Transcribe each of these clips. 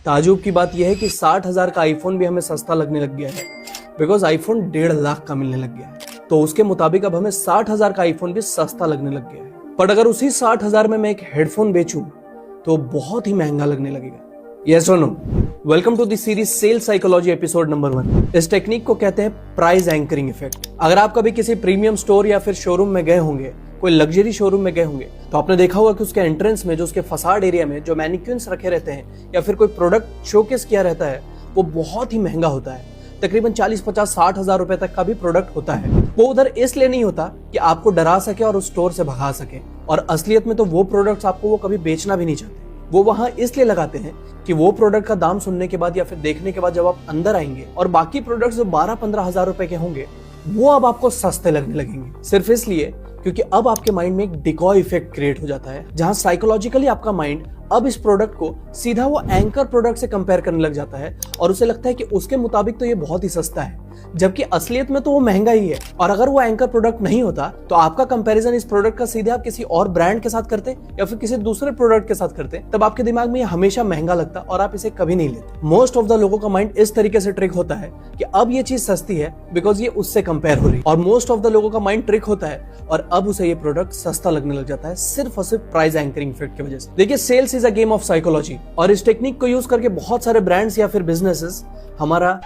ताजुब की बात यह है कि 60,000 का आईफोन भी हमें सस्ता लगने लग गया है, बिकॉज आईफोन 1.5 लाख का मिलने लग गया है। तो उसके मुताबिक अब हमें 60,000 का आईफोन भी सस्ता लगने लग गया है। पर अगर उसी 60,000 में मैं एक हेडफोन बेचूं तो बहुत ही महंगा लगने लगेगा। यस और no? Welcome to the series sell psychology episode number 1। इस टेक्निक को कहते हैं प्राइस एंकरिंग इफेक्ट। अगर आप कभी किसी प्रीमियम स्टोर या फिर शोरूम में गए होंगे, कोई लग्जरी शोरूम में गए होंगे, तो आपने देखा होगा कि उसके एंट्रेंस में, जो उसके फसाड एरिया में जो मैनिक्विन्स रखे रहते हैं या फिर कोई प्रोडक्ट शोकेस किया रहता है, वो बहुत ही महंगा होता है। तकरीबन 40, 50, 60 हजार रुपए तक का भी प्रोडक्ट होता है। वो उधर इसलिए नहीं होता कि आपको डरा सके और उस स्टोर से भगा सके, और असलियत में तो वो प्रोडक्ट्स आपको वो कभी बेचना भी नहीं चाहते। वो वहां इसलिए लगाते हैं कि वो प्रोडक्ट का दाम सुनने के बाद या फिर देखने के बाद जब आप अंदर आएंगे और बाकी प्रोडक्ट्स जो 12-15 हजार रुपए के होंगे वो अब आपको सस्ते लगने लगेंगे, सिर्फ इसलिए क्योंकि अब आपके माइंड में एक डिकॉय इफेक्ट क्रिएट हो जाता है, जहां साइकोलॉजिकली आपका माइंड अब इस प्रोडक्ट को सीधा वो एंकर प्रोडक्ट से कंपेयर करने लग जाता है और उसे लगता है कि उसके मुताबिक तो ये बहुत ही सस्ता है, जबकि असलियत में तो वो महंगा ही है। और अगर वो एंकर प्रोडक्ट नहीं होता तो आपका कंपैरिजन इस प्रोडक्ट का सीधे आप किसी और ब्रांड के साथ करते या फिर किसी दूसरे प्रोडक्ट के साथ करते, तब आपके दिमाग में ये हमेशा महंगा लगता और आप इसे कभी नहीं लेते। मोस्ट ऑफ द लोगों का माइंड इस तरीके से ट्रिक होता है कि अब ये चीज सस्ती है बिकॉज ये उससे कंपेयर हो रही है, और मोस्ट ऑफ द लोगों का माइंड ट्रिक होता है और अब उसे ये प्रोडक्ट सस्ता लगने लग जाता है सिर्फ और सिर्फ प्राइस एंकरिंग इफेक्ट की वजह से। देखिए, sales is a game of psychology, और इस टेक्निक को यूज करके बहुत सारे ब्रांड्स या फिर बिजनेसेस हमारा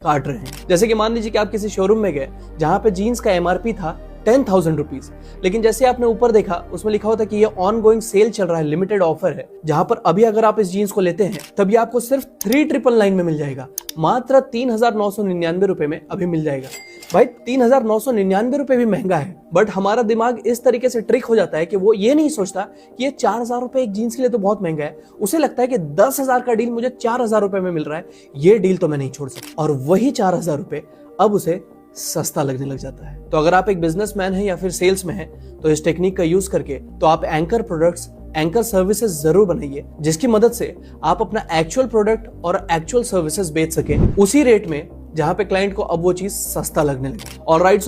काट रहे हैं। जैसे कि मान लीजिए कि आप किसी शोरूम में गए जहां पे जीन्स का एमआरपी था 10,000 रुपीज, लेकिन जैसे आपने ऊपर देखा उसमें लिखा होता कि ये ऑन गोइंग सेल चल रहा है, लिमिटेड ऑफर है, जहां पर अभी अगर आप इस जीन्स को लेते हैं तब ये आपको सिर्फ 3,999 में मिल जाएगा, मात्र 3,999 रुपए में अभी मिल जाएगा। भाई 3,999 रुपए भी महंगा है, बट हमारा दिमाग इस तरीके से ट्रिक हो जाता है कि वो ये नहीं सोचता कि ये 4,000 रुपए एक जीन्स के लिए तो बहुत महंगा है। उसे लगता है कि 10,000 का डील मुझे 4,000 रुपए में मिल रहा है, ये डील तो मैं नहीं छोड़ सकता, और वही 4,000 रुपए अब उसे सस्ता लगने लग जाता है। तो अगर आप एक बिजनेसमैन हैं या फिर सेल्स में हैं तो इस टेक्निक का यूज करके तो आप एंकर प्रोडक्ट्स, एंकर सर्विसेज जरूर बनाइए, जिसकी मदद से आप अपना एक्चुअल प्रोडक्ट और एक्चुअल सर्विसेज बेच सकें उसी रेट में जहां पे क्लाइंट को अब वो चीज सस्ता लगने लगे। ऑलराइट।